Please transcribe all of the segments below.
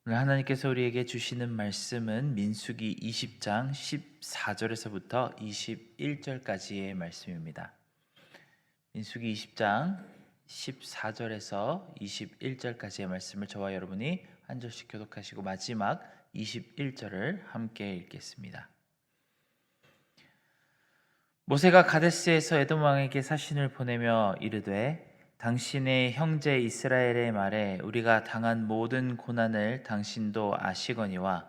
오늘 하나님께서 우리에게 주시는 말씀은 민수기 20장 14절에서부터 21절까지의 말씀입니다. 민수기 20장 14절에서 21절까지의 말씀을 저와 여러분이 한 절씩 교독하시고 마지막 21절을 함께 읽겠습니다. 모세가 가데스에서 에돔 왕에게 사신을 보내며 이르되 당신의 형제 이스라엘의 말에 우리가 당한 모든 고난을 당신도 아시거니와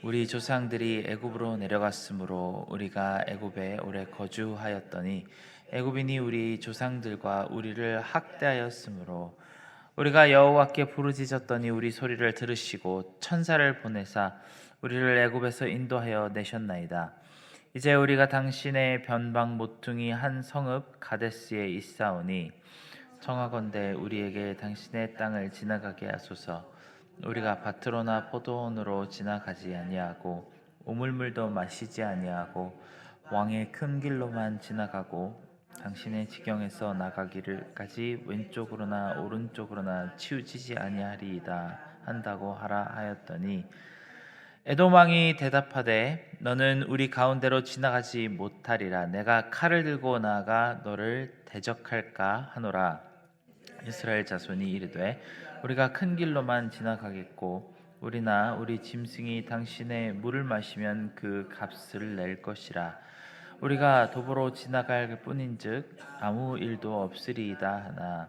우리 조상들이 애굽으로 내려갔으므로 우리가 애굽에 오래 거주하였더니 애굽인이 우리 조상들과 우리를 학대하였으므로 우리가 여호와께 부르짖었더니 우리 소리를 들으시고 천사를 보내사 우리를 애굽에서 인도하여 내셨나이다. 이제 우리가 당신의 변방 모퉁이 한 성읍 가데스에 있사오니 청하건대 우리에게 당신의 땅을 지나가게 하소서. 우리가 밭으로나 포도원으로 지나가지 아니하고 우물물도 마시지 아니하고 왕의 큰 길로만 지나가고 당신의 지경에서 나가기를까지 왼쪽으로나 오른쪽으로나 치우치지 아니하리이다 한다고 하라 하였더니 에돔 왕이 대답하되 너는 우리 가운데로 지나가지 못하리라. 내가 칼을 들고 나아가 너를 대적할까 하노라. 이스라엘 자손이 이르되 우리가 큰 길로만 지나가겠고 우리나 우리 짐승이 당신의 물을 마시면 그 값을 낼 것이라. 우리가 도보로 지나갈 뿐인즉 아무 일도 없으리이다 하나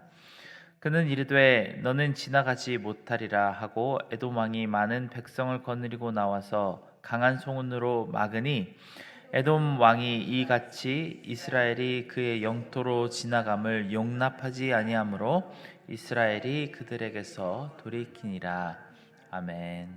그는 이르되 너는 지나가지 못하리라 하고 에돔 왕이 많은 백성을 거느리고 나와서 강한 송은으로 막으니 에돔 왕이 이같이 이스라엘이 그의 영토로 지나감을 용납하지 아니하므로 이스라엘이 그들에게서 돌이키니라. 아멘.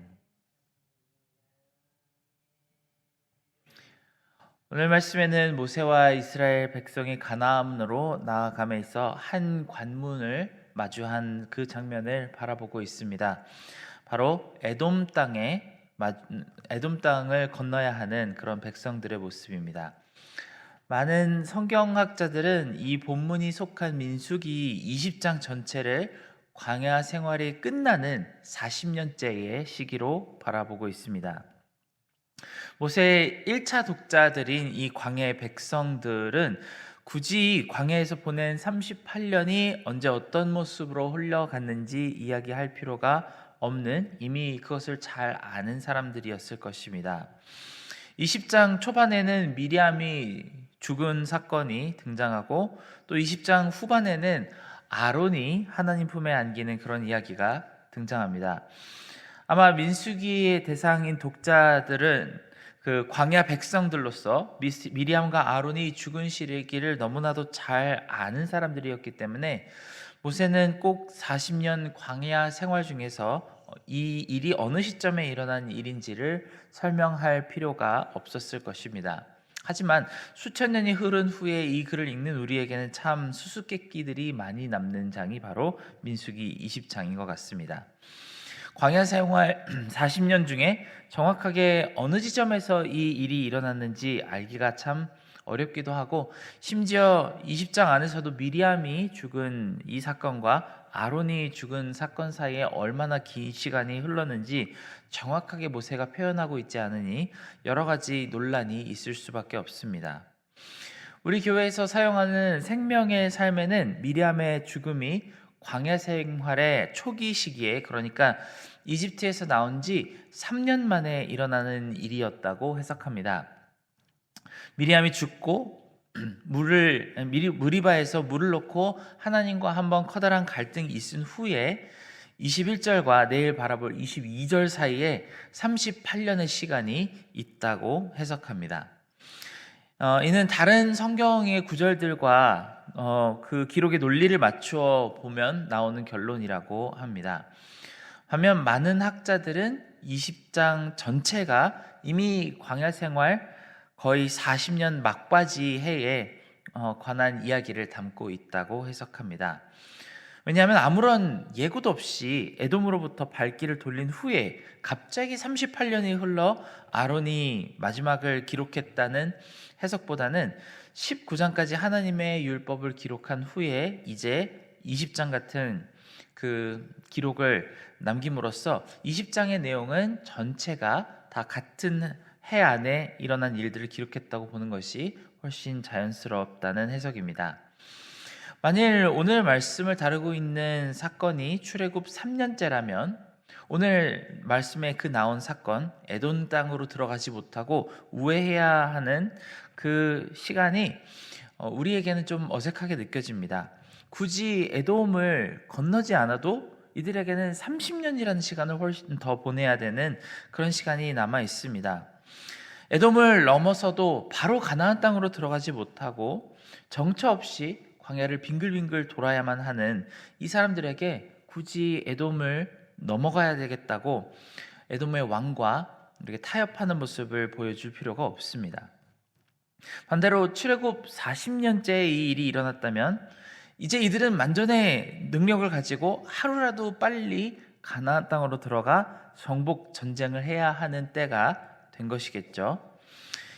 오늘 말씀에는 모세와 이스라엘 백성이 가나안으로 나아감에 있어 한 관문을 마주한 그 장면을 바라보고 있습니다. 바로 에돔 땅을 건너야 하는 그런 백성들의 모습입니다. 많은 성경학자들은 이 본문이 속한 민수기 20장 전체를 광야 생활이 끝나는 40년째의 시기로 바라보고 있습니다. 모세의 1차 독자들인 이 광야의 백성들은 굳이 광야에서 보낸 38년이 언제 어떤 모습으로 흘러갔는지 이야기할 필요가 없는 이미 그것을 잘 아는 사람들이었을 것입니다. 20장 초반에는 미리암이 죽은 사건이 등장하고 또 20장 후반에는 아론이 하나님 품에 안기는 그런 이야기가 등장합니다. 아마 민수기의 대상인 독자들은 그 광야 백성들로서 미리암과 아론이 죽은 시기를 너무나도 잘 아는 사람들이었기 때문에 모세는 꼭 40년 광야 생활 중에서 이 일이 어느 시점에 일어난 일인지를 설명할 필요가 없었을 것입니다. 하지만 수천 년이 흐른 후에 이 글을 읽는 우리에게는 참 수수께끼들이 많이 남는 장이 바로 민수기 20장인 것 같습니다. 광야 생활 40년 중에 정확하게 어느 지점에서 이 일이 일어났는지 알기가 참 어렵기도 하고 심지어 20장 안에서도 미리암이 죽은 이 사건과 아론이 죽은 사건 사이에 얼마나 긴 시간이 흘렀는지 정확하게 모세가 표현하고 있지 않으니 여러 가지 논란이 있을 수밖에 없습니다. 우리 교회에서 사용하는 생명의 삶에는 미리암의 죽음이 광야 생활의 초기 시기에, 그러니까 이집트에서 나온 지 3년 만에 일어나는 일이었다고 해석합니다. 미리암이 죽고 무리바에서 물을 놓고 하나님과 한번 커다란 갈등이 있은 후에 21절과 내일 바라볼 22절 사이에 38년의 시간이 있다고 해석합니다. 이는 다른 성경의 구절들과 그 기록의 논리를 맞추어 보면 나오는 결론이라고 합니다. 반면 많은 학자들은 20장 전체가 이미 광야 생활 거의 40년 막바지 해에 관한 이야기를 담고 있다고 해석합니다. 왜냐하면 아무런 예고도 없이 에돔으로부터 발길을 돌린 후에 갑자기 38년이 흘러 아론이 마지막을 기록했다는 해석보다는 19장까지 하나님의 율법을 기록한 후에 이제 20장 같은 그 기록을 남김으로써 20장의 내용은 전체가 다 같은 해 안에 일어난 일들을 기록했다고 보는 것이 훨씬 자연스럽다는 해석입니다. 만일 오늘 말씀을 다루고 있는 사건이 출애굽 3년째라면 오늘 말씀에 그 나온 사건, 에돔 땅으로 들어가지 못하고 우회해야 하는 그 시간이 우리에게는 좀 어색하게 느껴집니다. 굳이 에돔을 건너지 않아도 이들에게는 30년이라는 시간을 훨씬 더 보내야 되는 그런 시간이 남아 있습니다. 에돔을 넘어서도 바로 가나안 땅으로 들어가지 못하고 정처 없이 광야를 빙글빙글 돌아야만 하는 이 사람들에게 굳이 에돔을 넘어가야 되겠다고 에돔의 왕과 이렇게 타협하는 모습을 보여줄 필요가 없습니다. 반대로 출애굽 40년째 이 일이 일어났다면 이제 이들은 만전의 능력을 가지고 하루라도 빨리 가나안 땅으로 들어가 정복 전쟁을 해야 하는 때가 된 것이겠죠.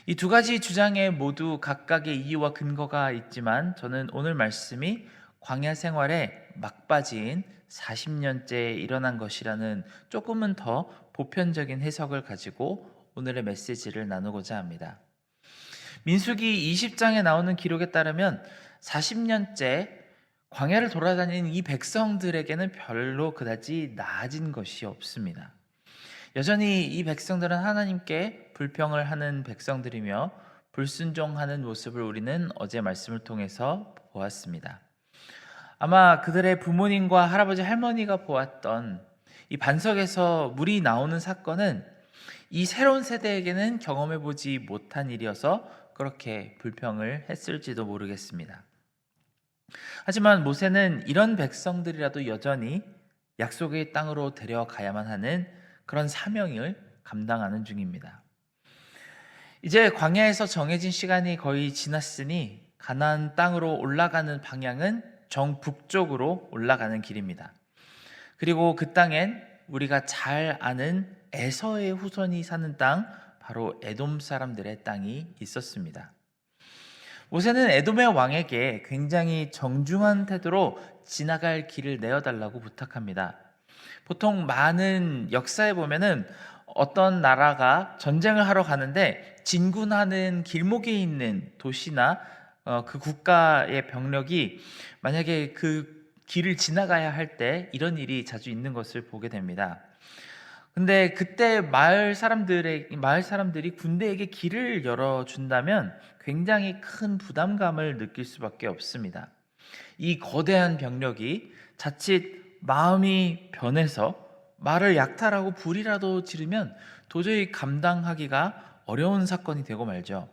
이 두 가지 주장에 모두 각각의 이유와 근거가 있지만 저는 오늘 말씀이 광야 생활에 막바지인 40년째 일어난 것이라는 조금은 더 보편적인 해석을 가지고 오늘의 메시지를 나누고자 합니다. 민수기 20장에 나오는 기록에 따르면 40년째 광야를 돌아다니는 이 백성들에게는 별로 그다지 나아진 것이 없습니다. 여전히 이 백성들은 하나님께 불평을 하는 백성들이며 불순종하는 모습을 우리는 어제 말씀을 통해서 보았습니다. 아마 그들의 부모님과 할아버지 할머니가 보았던 이 반석에서 물이 나오는 사건은 이 새로운 세대에게는 경험해보지 못한 일이어서 그렇게 불평을 했을지도 모르겠습니다. 하지만 모세는 이런 백성들이라도 여전히 약속의 땅으로 데려가야만 하는 그런 사명을 감당하는 중입니다. 이제 광야에서 정해진 시간이 거의 지났으니 가나안 땅으로 올라가는 방향은 정북쪽으로 올라가는 길입니다. 그리고 그 땅엔 우리가 잘 아는 에서의 후손이 사는 땅, 바로 에돔 사람들의 땅이 있었습니다. 모세는 에돔의 왕에게 굉장히 정중한 태도로 지나갈 길을 내어달라고 부탁합니다. 보통 많은 역사에 보면은 어떤 나라가 전쟁을 하러 가는데 진군하는 길목에 있는 도시나 그 국가의 병력이 만약에 그 길을 지나가야 할 때 이런 일이 자주 있는 것을 보게 됩니다. 근데 그때 마을 사람들이 군대에게 길을 열어준다면 굉장히 큰 부담감을 느낄 수밖에 없습니다. 이 거대한 병력이 자칫 마음이 변해서 말을 약탈하고 불이라도 지르면 도저히 감당하기가 어려운 사건이 되고 말죠.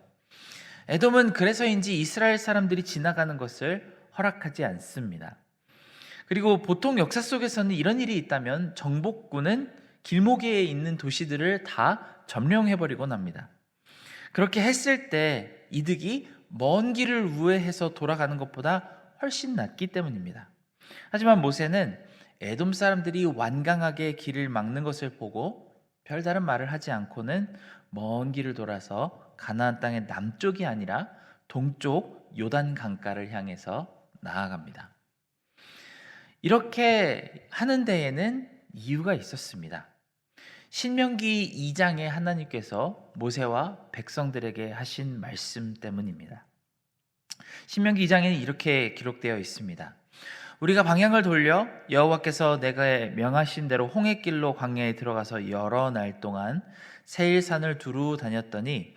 에돔은 그래서인지 이스라엘 사람들이 지나가는 것을 허락하지 않습니다. 그리고 보통 역사 속에서는 이런 일이 있다면 정복군은 길목에 있는 도시들을 다 점령해버리곤 합니다. 그렇게 했을 때 이득이 먼 길을 우회해서 돌아가는 것보다 훨씬 낫기 때문입니다. 하지만 모세는 에돔 사람들이 완강하게 길을 막는 것을 보고 별다른 말을 하지 않고는 먼 길을 돌아서 가나안 땅의 남쪽이 아니라 동쪽 요단 강가를 향해서 나아갑니다. 이렇게 하는 데에는 이유가 있었습니다. 신명기 2장에 하나님께서 모세와 백성들에게 하신 말씀 때문입니다. 신명기 2장에는 이렇게 기록되어 있습니다. 우리가 방향을 돌려 여호와께서 내가 명하신 대로 홍해길로 광야에 들어가서 여러 날 동안 세일산을 두루 다녔더니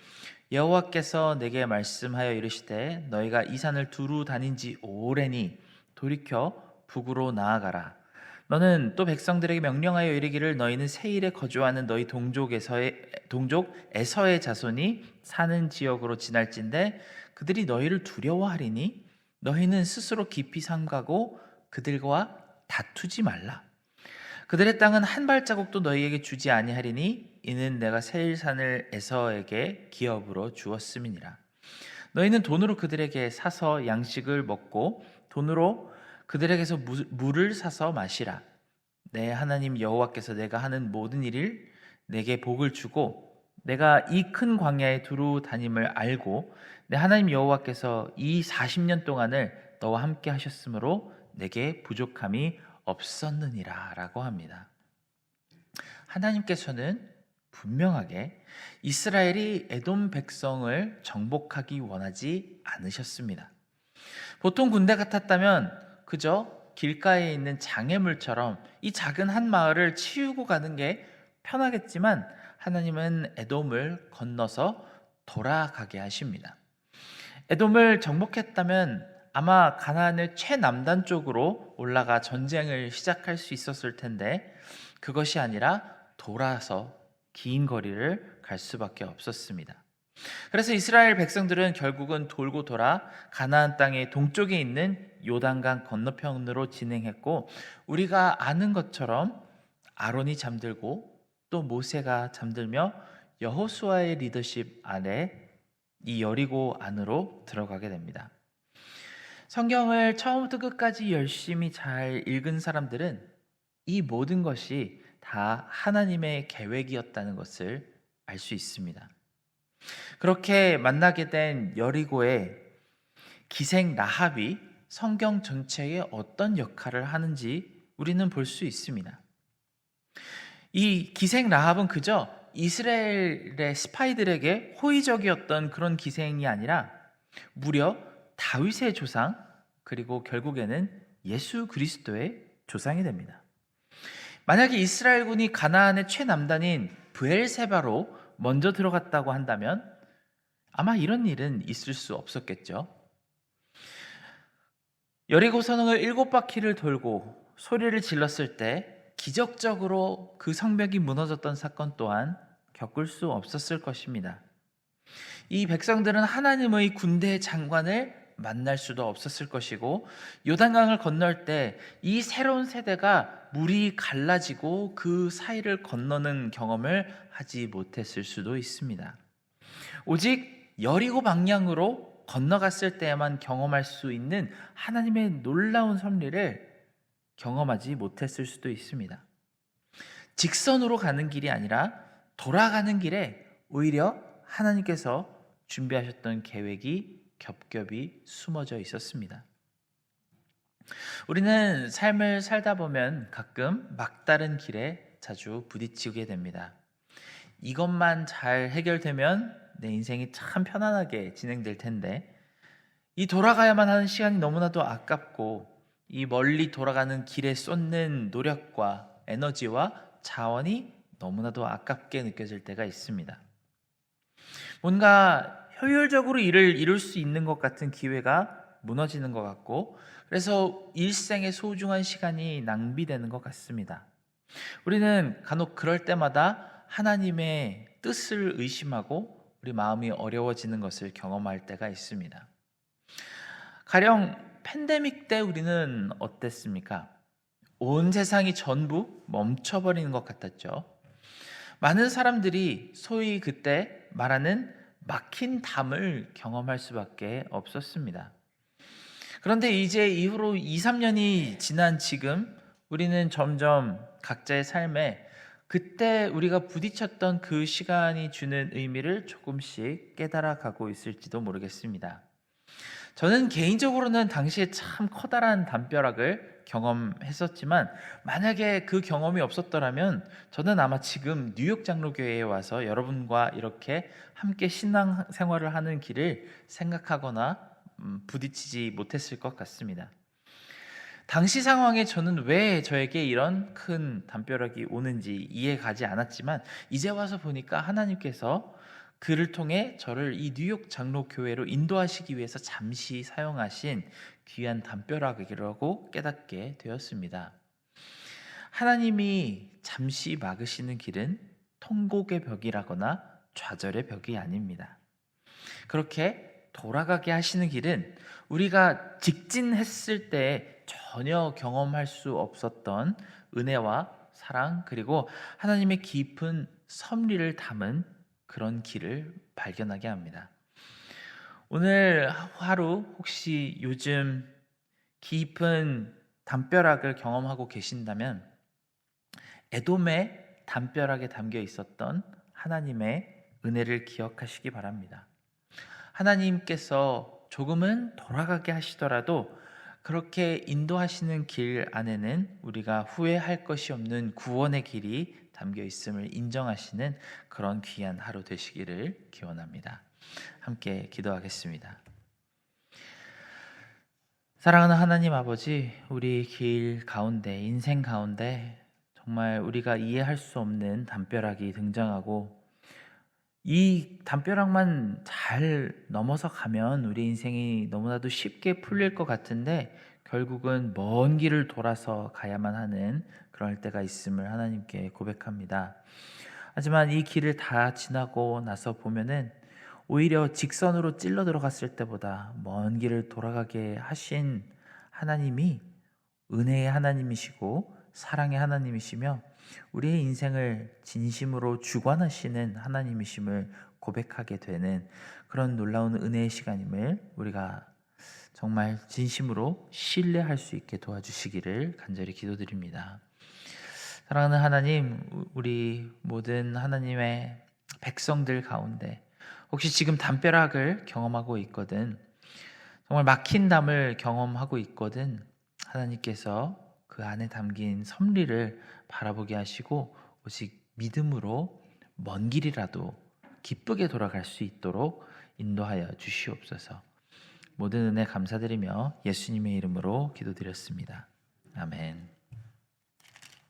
여호와께서 내게 말씀하여 이르시되 너희가 이 산을 두루 다닌 지 오래니 돌이켜 북으로 나아가라. 너는 또 백성들에게 명령하여 이르기를 너희는 세일에 거주하는 너희 동족 에서의 자손이 사는 지역으로 지날진대 그들이 너희를 두려워하리니 너희는 스스로 깊이 삼가고 그들과 다투지 말라. 그들의 땅은 한 발자국도 너희에게 주지 아니하리니 이는 내가 세일산을 에서에게 기업으로 주었음이니라. 너희는 돈으로 그들에게 사서 양식을 먹고 돈으로 그들에게서 물을 사서 마시라. 내 하나님 여호와께서 내가 하는 모든 일을 내게 복을 주고 내가 이 큰 광야에 두루 다님을 알고 내 하나님 여호와께서 이 40년 동안을 너와 함께 하셨으므로 내게 부족함이 없었느니라 라고 합니다. 하나님께서는 분명하게 이스라엘이 에돔 백성을 정복하기 원하지 않으셨습니다. 보통 군대 같았다면 그저 길가에 있는 장애물처럼 이 작은 한 마을을 치우고 가는 게 편하겠지만 하나님은 에돔을 건너서 돌아가게 하십니다. 에돔을 정복했다면 아마 가나안의 최남단 쪽으로 올라가 전쟁을 시작할 수 있었을 텐데 그것이 아니라 돌아서 긴 거리를 갈 수밖에 없었습니다. 그래서 이스라엘 백성들은 결국은 돌고 돌아 가나안 땅의 동쪽에 있는 요단강 건너편으로 진행했고, 우리가 아는 것처럼 아론이 잠들고 또 모세가 잠들며 여호수아의 리더십 아래 이 여리고 안으로 들어가게 됩니다. 성경을 처음부터 끝까지 열심히 잘 읽은 사람들은 이 모든 것이 다 하나님의 계획이었다는 것을 알 수 있습니다. 그렇게 만나게 된 여리고의 기생 라합이 성경 전체에 어떤 역할을 하는지 우리는 볼 수 있습니다. 이 기생 라합은 그저 이스라엘의 스파이들에게 호의적이었던 그런 기생이 아니라 무려 다윗의 조상, 그리고 결국에는 예수 그리스도의 조상이 됩니다. 만약에 이스라엘군이 가나안의 최남단인 브엘세바로 먼저 들어갔다고 한다면 아마 이런 일은 있을 수 없었겠죠. 여리고 성을 7바퀴를 돌고 소리를 질렀을 때 기적적으로 그 성벽이 무너졌던 사건 또한 겪을 수 없었을 것입니다. 이 백성들은 하나님의 군대 장관을 만날 수도 없었을 것이고, 요단강을 건널 때 이 새로운 세대가 물이 갈라지고 그 사이를 건너는 경험을 하지 못했을 수도 있습니다. 오직 여리고 방향으로 건너갔을 때에만 경험할 수 있는 하나님의 놀라운 섭리를 경험하지 못했을 수도 있습니다. 직선으로 가는 길이 아니라 돌아가는 길에 오히려 하나님께서 준비하셨던 계획이 겹겹이 숨어져 있었습니다. 우리는 삶을 살다 보면 가끔 막다른 길에 자주 부딪히게 됩니다. 이것만 잘 해결되면 내 인생이 참 편안하게 진행될 텐데, 이 돌아가야만 하는 시간이 너무나도 아깝고 이 멀리 돌아가는 길에 쏟는 노력과 에너지와 자원이 너무나도 아깝게 느껴질 때가 있습니다. 뭔가 효율적으로 일을 이룰 수 있는 것 같은 기회가 무너지는 것 같고, 그래서 일생의 소중한 시간이 낭비되는 것 같습니다. 우리는 간혹 그럴 때마다 하나님의 뜻을 의심하고 우리 마음이 어려워지는 것을 경험할 때가 있습니다. 가령 팬데믹 때 우리는 어땠습니까? 온 세상이 전부 멈춰버리는 것 같았죠. 많은 사람들이 소위 그때 말하는 막힌 담을 경험할 수밖에 없었습니다. 그런데 이제 이후로 2, 3년이 지난 지금 우리는 점점 각자의 삶에 그때 우리가 부딪혔던 그 시간이 주는 의미를 조금씩 깨달아가고 있을지도 모르겠습니다. 저는 개인적으로는 당시에 참 커다란 담벼락을 경험했었지만, 만약에 그 경험이 없었더라면 저는 아마 지금 뉴욕 장로교회에 와서 여러분과 이렇게 함께 신앙 생활을 하는 길을 생각하거나 부딪히지 못했을 것 같습니다. 당시 상황에 저는 왜 저에게 이런 큰 담벼락이 오는지 이해가지 않았지만, 이제 와서 보니까 하나님께서 그를 통해 저를 이 뉴욕 장로교회로 인도하시기 위해서 잠시 사용하신 귀한 담벼락이라고 깨닫게 되었습니다. 하나님이 잠시 막으시는 길은 통곡의 벽이라거나 좌절의 벽이 아닙니다. 그렇게 돌아가게 하시는 길은 우리가 직진했을 때 전혀 경험할 수 없었던 은혜와 사랑, 그리고 하나님의 깊은 섭리를 담은 그런 길을 발견하게 합니다. 오늘 하루 혹시 요즘 깊은 담벼락을 경험하고 계신다면 에돔의 담벼락에 담겨 있었던 하나님의 은혜를 기억하시기 바랍니다. 하나님께서 조금은 돌아가게 하시더라도 그렇게 인도하시는 길 안에는 우리가 후회할 것이 없는 구원의 길이 담겨 있음을 인정하시는 그런 귀한 하루 되시기를 기원합니다. 함께 기도하겠습니다. 사랑하는 하나님 아버지, 우리 길 가운데, 인생 가운데 정말 우리가 이해할 수 없는 담벼락이 등장하고 이 담벼락만 잘 넘어서 가면 우리 인생이 너무나도 쉽게 풀릴 것 같은데 결국은 먼 길을 돌아서 가야만 하는 그럴 때가 있음을 하나님께 고백합니다. 하지만 이 길을 다 지나고 나서 보면은 오히려 직선으로 찔러 들어갔을 때보다 먼 길을 돌아가게 하신 하나님이 은혜의 하나님이시고 사랑의 하나님이시며 우리의 인생을 진심으로 주관하시는 하나님이심을 고백하게 되는 그런 놀라운 은혜의 시간임을 우리가 정말 진심으로 신뢰할 수 있게 도와주시기를 간절히 기도드립니다. 사랑하는 하나님, 우리 모든 하나님의 백성들 가운데 혹시 지금 담벼락을 경험하고 있거든, 정말 막힌 담을 경험하고 있거든, 하나님께서 그 안에 담긴 섭리를 바라보게 하시고 오직 믿음으로 먼 길이라도 기쁘게 돌아갈 수 있도록 인도하여 주시옵소서. 모든 은혜 감사드리며 예수님의 이름으로 기도드렸습니다. 아멘.